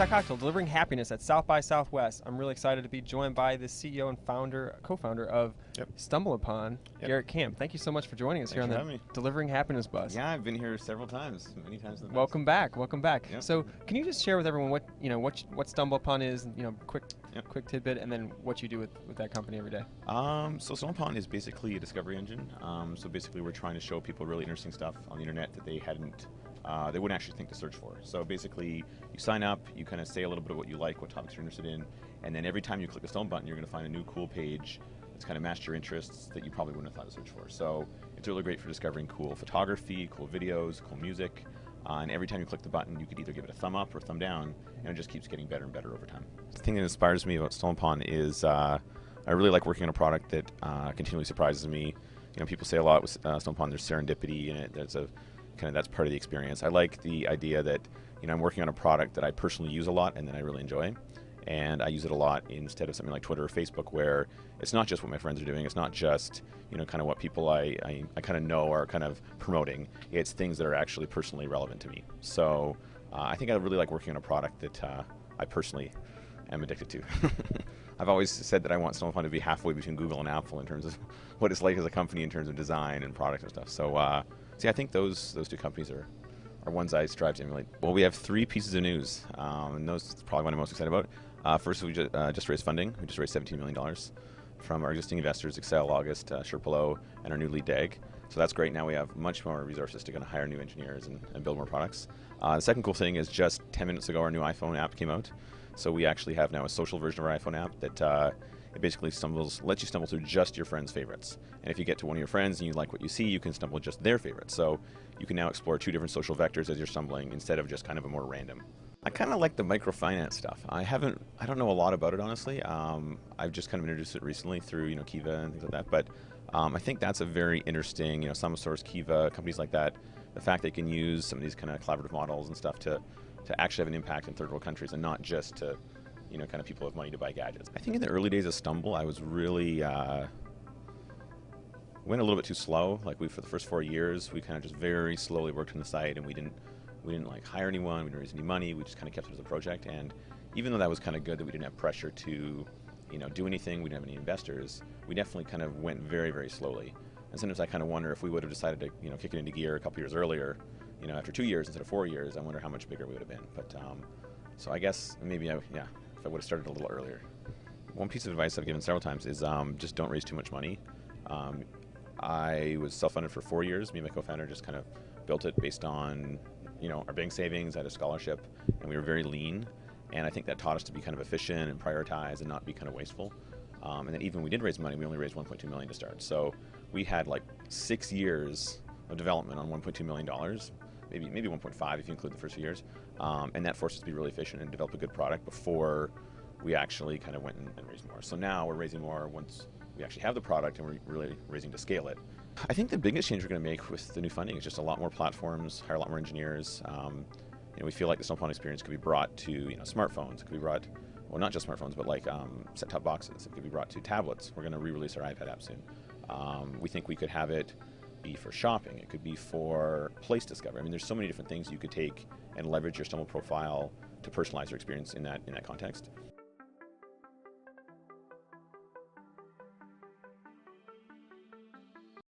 Shot Cocktail, delivering happiness at South by Southwest. I'm really excited to be joined by the CEO and co-founder of StumbleUpon, Garrett Camp. Thank you so much for joining us here on the Delivering Happiness bus. Yeah, I've been here several times, many times in the Welcome back. Yep. So, can you just share with everyone what StumbleUpon is? Quick tidbit, and then what you do with that company every day. So StumbleUpon is basically a discovery engine. So basically, we're trying to show people really interesting stuff on the internet that they wouldn't actually think to search for. So basically, you sign up, you kind of say a little bit of what you like, what topics you're interested in, and then every time you click the Stone button, you're going to find a new cool page that's kind of matched your interests that you probably wouldn't have thought to search for. So it's really great for discovering cool photography, cool videos, cool music, and every time you click the button, you could either give it a thumb up or thumb down, and it just keeps getting better and better over time. The thing that inspires me about StumbleUpon is I really like working on a product that continually surprises me. People say a lot with StumbleUpon, there's serendipity in it. That's part of the experience. I like the idea that I'm working on a product that I personally use a lot and that I really enjoy, and I use it a lot instead of something like Twitter or Facebook, where it's not just what my friends are doing. It's not just kind of what people I kind of know are kind of promoting. It's things that are actually personally relevant to me. So I think I really like working on a product that I personally am addicted to. I've always said that I want StumbleUpon to be halfway between Google and Apple in terms of what it's like as a company in terms of design and product and stuff. So I think those two companies are ones I strive to emulate. Well, we have 3 pieces of news, and those are probably what I'm most excited about. First, we just raised funding. We just raised $17 million from our existing investors, Excel, August, Sherpolo, and our new lead DAG. So that's great. Now we have much more resources to hire new engineers and build more products. The second cool thing is just 10 minutes ago, our new iPhone app came out. So we actually have now a social version of our iPhone app that it basically lets you stumble through just your friends' favorites. And if you get to one of your friends and you like what you see, you can stumble just their favorites. So you can now explore 2 different social vectors as you're stumbling instead of just kind of a more random. I kind of like the microfinance stuff. I don't know a lot about it, honestly. I've just kind of introduced it recently through Kiva and things like that. But I think that's a very interesting, SumSource, Kiva, companies like that. The fact they can use some of these kind of collaborative models and stuff to actually have an impact in third world countries and not just to kind of people with money to buy gadgets. I think in the early days of Stumble, I was really went a little bit too slow. For the first 4 years, we kind of just very slowly worked on the site, and we didn't hire anyone, we didn't raise any money. We just kind of kept it as a project. And even though that was kind of good that we didn't have pressure to do anything, we didn't have any investors, we definitely kind of went very, very slowly. And sometimes I kind of wonder if we would have decided to kick it into gear a couple years earlier, after 2 years instead of 4 years, I wonder how much bigger we would have been. But so I guess maybe if I would have started a little earlier. One piece of advice I've given several times is just don't raise too much money. I was self-funded for 4 years. Me and my co-founder just kind of built it based on our bank savings. I had a scholarship, and we were very lean. And I think that taught us to be kind of efficient and prioritize and not be kind of wasteful. And then even when we did raise money, we only raised $1.2 million to start. So we had 6 years of development on $1.2 million. Maybe 1.5 if you include the first few years, and that forced us to be really efficient and develop a good product before we actually kind of went and raised more. So now we're raising more once we actually have the product and we're really raising to scale it. I think the biggest change we're going to make with the new funding is just a lot more platforms, hire a lot more engineers. We feel like the StumbleUpon experience could be brought to smartphones. It could be brought, well, not just smartphones, but set-top boxes. It could be brought to tablets. We're going to re-release our iPad app soon. We think we could have it be for shopping. It could be for place discovery. I mean, there's so many different things you could take and leverage your Stumble profile to personalize your experience in that context.